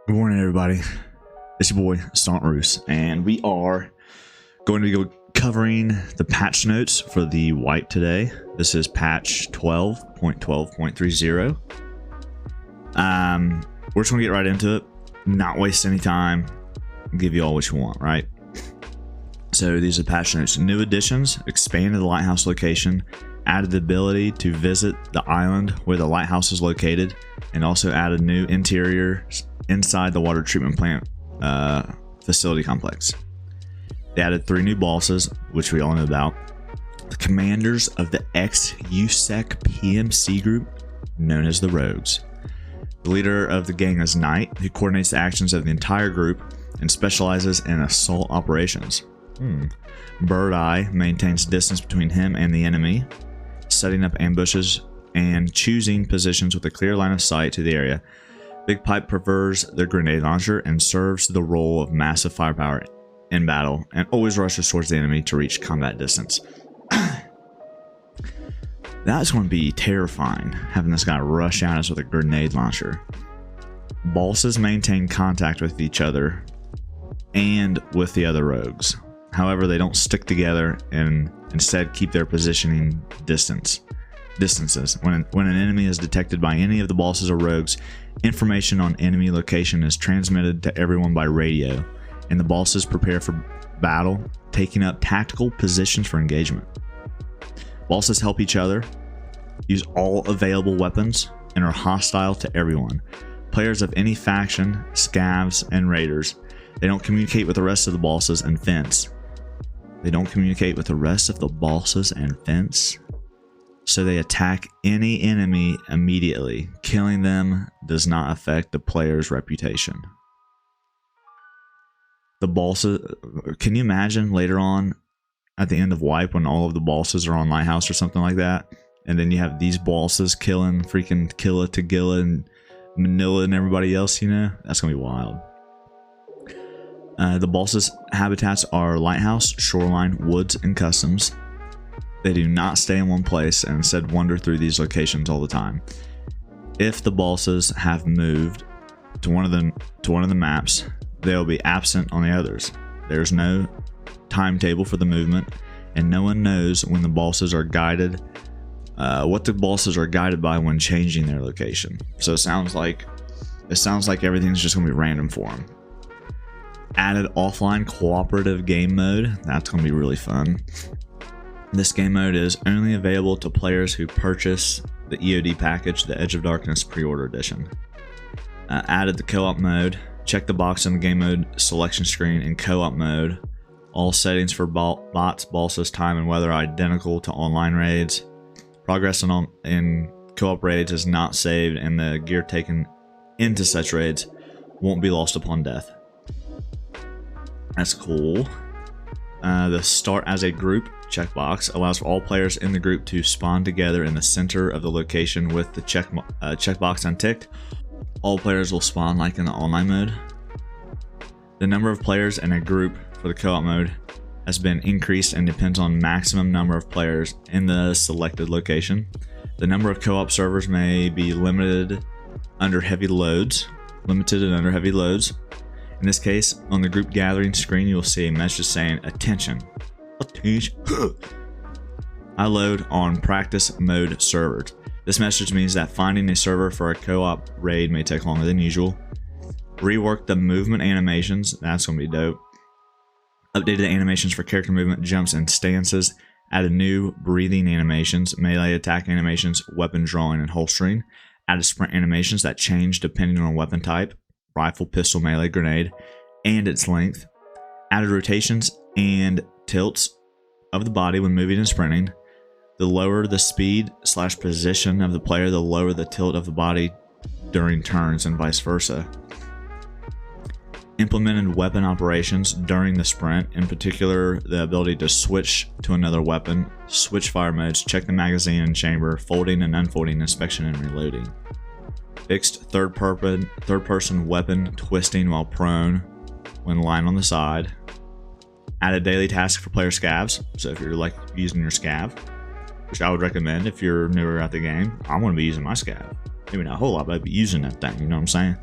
Good morning, everybody. It's your boy, Stunt Roos, and we are going to be covering the patch notes for the wipe today. This is patch 12.12.30. We're just going to get right into it, not waste any time, give you all what you want, right? So these are patch notes. New additions: expanded the Lighthouse location, added the ability to visit the island where the lighthouse is located, and also added new interiors inside the water treatment plant facility complex. They added 3 new bosses, which we all know about. The commanders of the ex-USEC PMC group, known as the Rogues. The leader of the gang is Knight, who coordinates the actions of the entire group and specializes in assault operations. Bird Eye maintains distance between him and the enemy, setting up ambushes and choosing positions with a clear line of sight to the area. Big Pipe prefers the grenade launcher and serves the role of massive firepower in battle and always rushes towards the enemy to reach combat distance. That's going to be terrifying, having this guy rush at us with a grenade launcher. Bosses maintain contact with each other and with the other rogues. However, they don't stick together and instead keep their positioning distances. When an enemy is detected by any of the bosses or rogues, information on enemy location is transmitted to everyone by radio, and the bosses prepare for battle, taking up tactical positions for engagement. Bosses help each other, use all available weapons, and are hostile to everyone. Players of any faction, scavs, and raiders, they don't communicate with the rest of the bosses and fence. So they attack any enemy immediately. Killing them does not affect the player's reputation. The bosses, can you imagine later on at the end of wipe when all of the bosses are on Lighthouse or something like that, and then you have these bosses killing freaking Killa, Tagilla, and Manila and everybody else, you know? That's gonna be wild. The bosses' habitats are Lighthouse, Shoreline, Woods, and Customs. They do not stay in one place and instead wander through these locations all the time. If the bosses have moved to one of the maps, they'll be absent on the others. There's no timetable for the movement, and no one knows when the bosses are guided, what the bosses are guided by when changing their location. So it sounds like everything's just gonna be random for them. Added offline cooperative game mode. That's gonna be really fun. This game mode is only available to players who purchase the EOD package, the Edge of Darkness pre-order edition. Added the co-op mode. Check the box in the game mode selection screen in co-op mode. All settings for bots, bosses, time, and weather are identical to online raids. Progress in co-op raids is not saved, and the gear taken into such raids won't be lost upon death. That's cool. The start as a group checkbox allows for all players in the group to spawn together in the center of the location with the checkbox unticked. All players will spawn like in the online mode. The number of players in a group for the co-op mode has been increased and depends on maximum number of players in the selected location. The number of co-op servers may be limited under heavy loads. In this case, on the group gathering screen, you will see a message saying, "Attention. I load on practice mode servers." This message means that finding a server for a co-op raid may take longer than usual. Rework the movement animations. That's going to be dope. Updated the animations for character movement, jumps, and stances. Added new breathing animations, melee attack animations, weapon drawing, and holstering. Added sprint animations that change depending on weapon type. Rifle, pistol, melee, grenade, and its length. Added rotations and tilts of the body when moving and sprinting. The lower the speed / position of the player, the lower the tilt of the body during turns, and vice versa. Implemented weapon operations during the sprint, in particular the ability to switch to another weapon, switch fire modes, check the magazine and chamber, folding and unfolding, inspection and reloading. Fixed third person weapon twisting while prone when lying on the side. Added daily task for player scavs. So if you're like using your scav, which I would recommend if you're newer at the game, I'm going to be using my scav. Maybe not a whole lot, but I'd be using that thing, you know what I'm saying?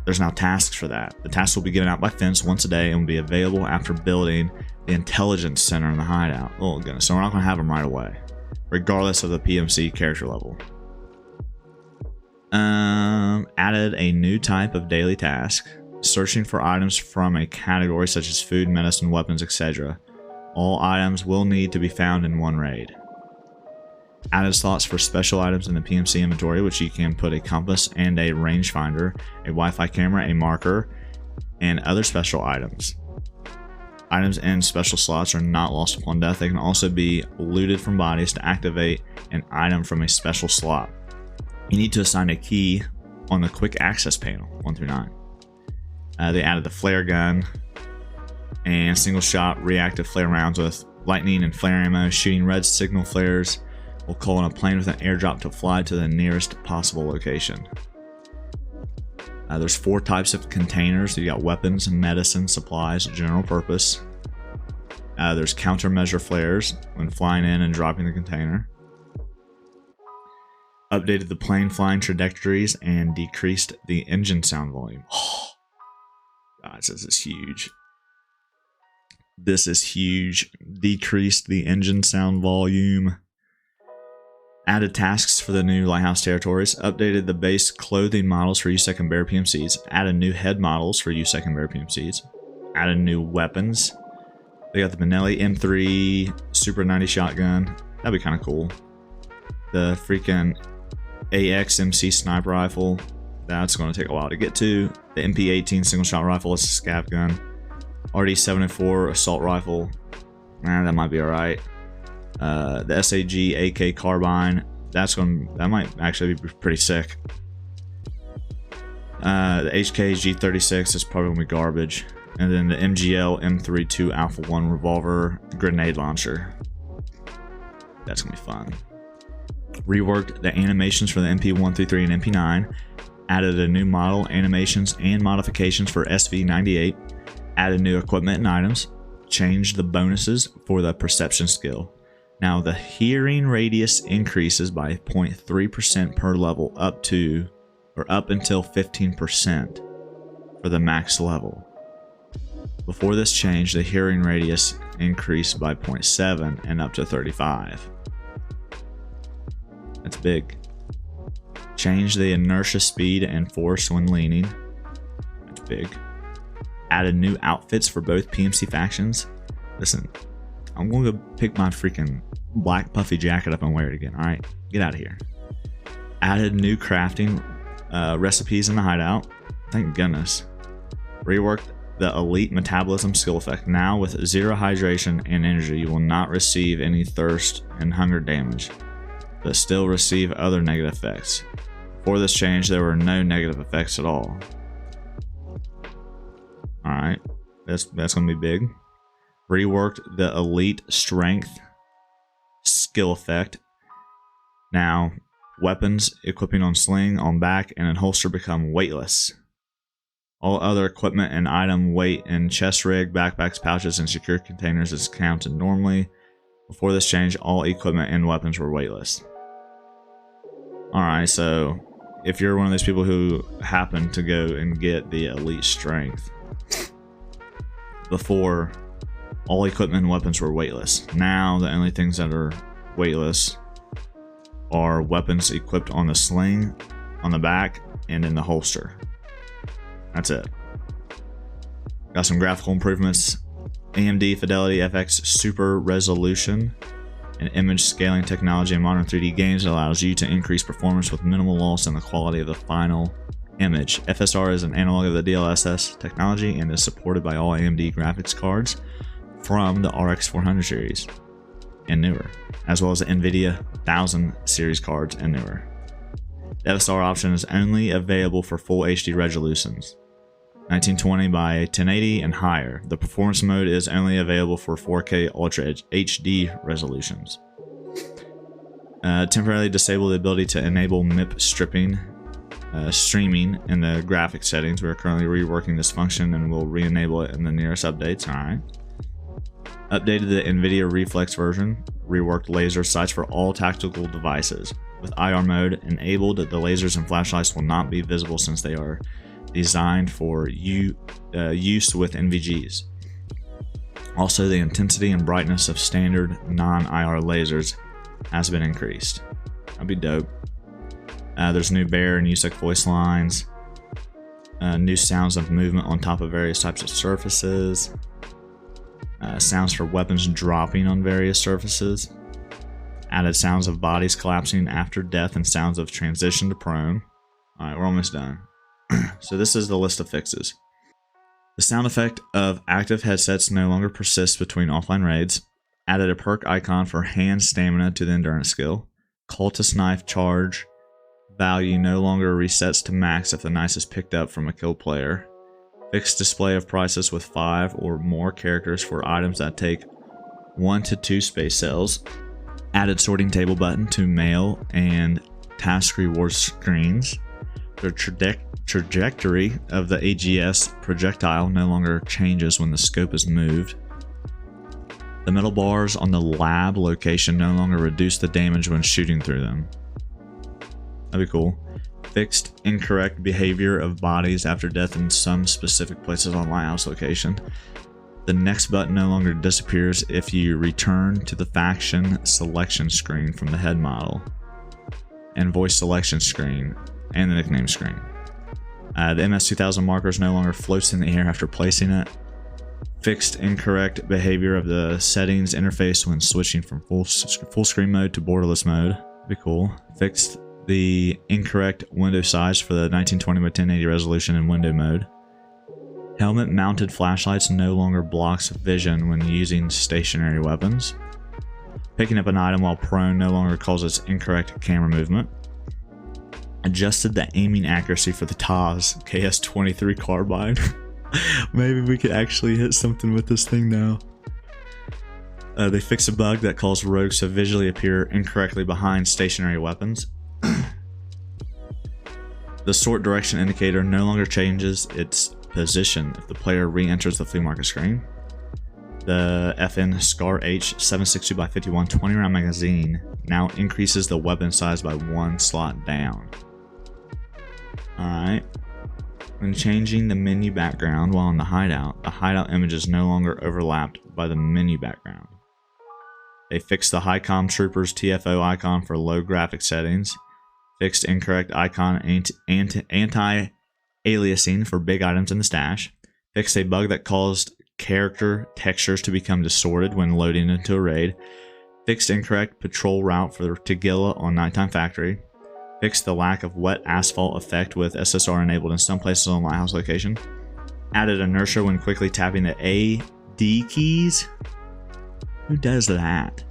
There's now tasks for that. The tasks will be given out by fence once a day and will be available after building the intelligence center in the hideout. Oh goodness, so we're not going to have them right away, regardless of the PMC character level. Added a new type of daily task, searching for items from a category such as food, medicine, weapons, etc. All items will need to be found in one raid. Added slots for special items in the PMC inventory, which you can put a compass and a rangefinder, a Wi-Fi camera, a marker, and other special items. Items in special slots are not lost upon death. They can also be looted from bodies to activate an item from a special slot. You need to assign a key on the quick access panel, 1 through 9. They added the flare gun and single shot reactive flare rounds with lightning and flare ammo, shooting red signal flares will call on a plane with an airdrop to fly to the nearest possible location. There's 4 types of containers. You got weapons, medicine, supplies, general purpose. There's countermeasure flares when flying in and dropping the container. Updated the plane flying trajectories and decreased the engine sound volume. Oh, guys, this is huge. This is huge. Decreased the engine sound volume. Added tasks for the new Lighthouse territories. Updated the base clothing models for USEC and Bear PMCs. Added new head models for USEC and Bear PMCs. Added new weapons. They got the Benelli M3 Super 90 shotgun. That'd be kind of cool. The freaking AXMC sniper rifle. That's going to take a while to get to. The MP18 single shot rifle. It's a scav gun. RD-74 assault rifle. That might be alright. The SAG AK carbine. That might actually be pretty sick. The HK G36 is probably gonna be garbage. And then the MGL M32 Alpha 1 revolver grenade launcher. That's gonna be fun. Reworked the animations for the MP133 and MP9. Added a new model, animations, and modifications for SV98. Added new equipment and items. Changed the bonuses for the perception skill. Now the hearing radius increases by 0.3% per level up until 15% for the max level. Before this change, the hearing radius increased by 0.7 and up to 35. That's big. Change the inertia speed and force when leaning. That's big. Added new outfits for both PMC factions. Listen, I'm going to pick my freaking black puffy jacket up and wear it again. Alright, get out of here. Added new crafting recipes in the hideout. Thank goodness. Reworked the elite metabolism skill effect. Now with 0 hydration and energy, you will not receive any thirst and hunger damage, but still receive other negative effects. Before this change, there were no negative effects at all. Alright, that's going to be big. Reworked the elite strength skill effect. Now, weapons equipping on sling, on back, and in holster become weightless. All other equipment and item weight in chest rig, backpacks, pouches, and secure containers is counted normally. Before this change, all equipment and weapons were weightless. Alright, so if you're one of those people who happen to go and get the elite strength, before all equipment and weapons were weightless. Now the only things that are weightless are weapons equipped on the sling, on the back, and in the holster. That's it. Got some graphical improvements. AMD Fidelity FX Super Resolution, an image scaling technology in modern 3D games that allows you to increase performance with minimal loss in the quality of the final image. FSR is an analog of the DLSS technology and is supported by all AMD graphics cards from the RX 400 series and newer, as well as the NVIDIA 1000 series cards and newer. The FSR option is only available for full HD resolutions, 1920 by 1080 and higher. The performance mode is only available for 4K Ultra HD resolutions. Temporarily disable the ability to enable MIP streaming in the graphics settings. We are currently reworking this function and will re-enable it in the nearest updates. Alright. Updated the NVIDIA Reflex version. Reworked laser sights for all tactical devices. With IR mode enabled, the lasers and flashlights will not be visible since they are designed for use with NVGs. Also, the intensity and brightness of standard non-IR lasers has been increased. That'd be dope. There's new bear and USEC voice lines. New sounds of movement on top of various types of surfaces. Sounds for weapons dropping on various surfaces. Added sounds of bodies collapsing after death and sounds of transition to prone. Alright, we're almost done. So this is the list of fixes. The sound effect of active headsets no longer persists between offline raids. Added a perk icon for hand stamina to the endurance skill. Cultist knife charge value no longer resets to max if the knife is picked up from a killed player. Fixed display of prices with 5 or more characters for items that take 1 to 2 space cells. Added sorting table button to mail and task reward screens. The trajectory of the AGS projectile no longer changes when the scope is moved. The metal bars on the lab location no longer reduce the damage when shooting through them. That'd be cool. Fixed incorrect behavior of bodies after death in some specific places on Lighthouse location. The next button no longer disappears if you return to the faction selection screen from the head model and voice selection screen and the nickname screen. The MS-2000 markers no longer floats in the air after placing it. Fixed incorrect behavior of the settings interface when switching from full screen mode to borderless mode. That'd be cool. Fixed the incorrect window size for the 1920 by 1080 resolution in window mode. Helmet mounted flashlights no longer blocks vision when using stationary weapons. Picking up an item while prone no longer causes incorrect camera movement. Adjusted the aiming accuracy for the TAS KS-23 carbine. Maybe we could actually hit something with this thing now. They fixed a bug that caused rogues to visually appear incorrectly behind stationary weapons. The sort direction indicator no longer changes its position if the player re-enters the flea market screen. The FN Scar H 7.62x51 20-round magazine now increases the weapon size by 1 slot down. Alright. When changing the menu background while in the hideout image is no longer overlapped by the menu background. They fixed the HiCom Troopers TFO icon for low graphic settings. Fixed incorrect icon anti-aliasing for big items in the stash. Fixed a bug that caused character textures to become distorted when loading into a raid. Fixed incorrect patrol route for Tagilla on Nighttime Factory. Fixed the lack of wet asphalt effect with SSR enabled in some places on Lighthouse location. Added inertia when quickly tapping the AD keys. Who does that?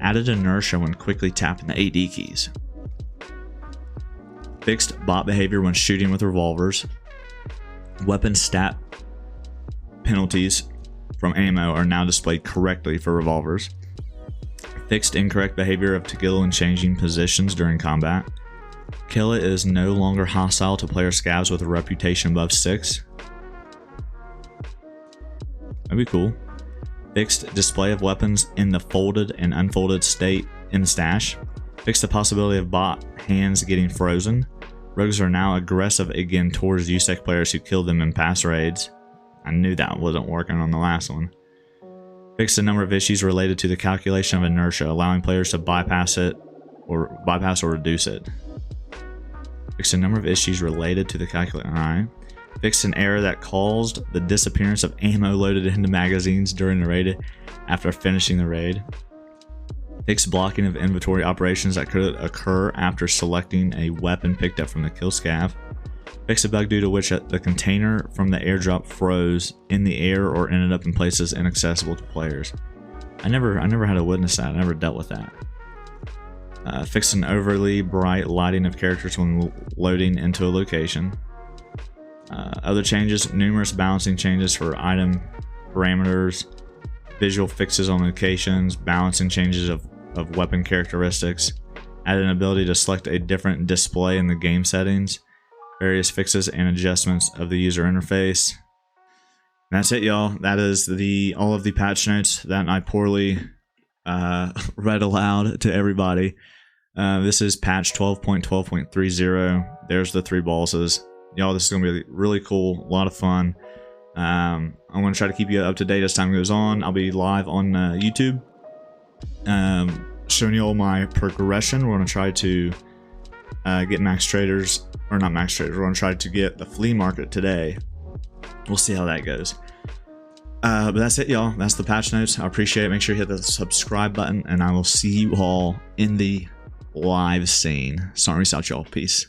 Added inertia when quickly tapping the AD keys. Fixed bot behavior when shooting with revolvers. Weapon stat penalties from ammo are now displayed correctly for revolvers. Fixed incorrect behavior of Tagilla when changing positions during combat. Killa is no longer hostile to player scavs with a reputation above 6. That'd be cool. Fixed display of weapons in the folded and unfolded state in the stash. Fixed the possibility of bot hands getting frozen. Rogues are now aggressive again towards USEC players who killed them in past raids. I knew that wasn't working on the last one. Fixed a number of issues related to the calculation of inertia, allowing players to bypass or reduce it. Fixed a number of issues related to the calculation. Alright. Fixed an error that caused the disappearance of ammo loaded into magazines during the raid after finishing the raid. Fixed blocking of inventory operations that could occur after selecting a weapon picked up from the kill scav. Fixed a bug due to which the container from the airdrop froze in the air or ended up in places inaccessible to players. I never had to witness that. I never dealt with that. Fixed an overly bright lighting of characters when loading into a location. Other changes, numerous balancing changes for item parameters, visual fixes on locations, balancing changes of weapon characteristics, added an ability to select a different display in the game settings, various fixes and adjustments of the user interface. And that's it, y'all. That is all of the patch notes that I poorly read aloud to everybody. This is patch 12.12.30. There's the 3 bosses. Y'all, this is going to be really cool. A lot of fun. I'm going to try to keep you up to date as time goes on. I'll be live on YouTube. Showing you all my progression. We're going to try to get max traders. Or not max traders. We're going to try to get the flea market today. We'll see how that goes. But that's it, y'all. That's the patch notes. I appreciate it. Make sure you hit the subscribe button. And I will see you all in the live scene. Sorry, out, y'all. Peace.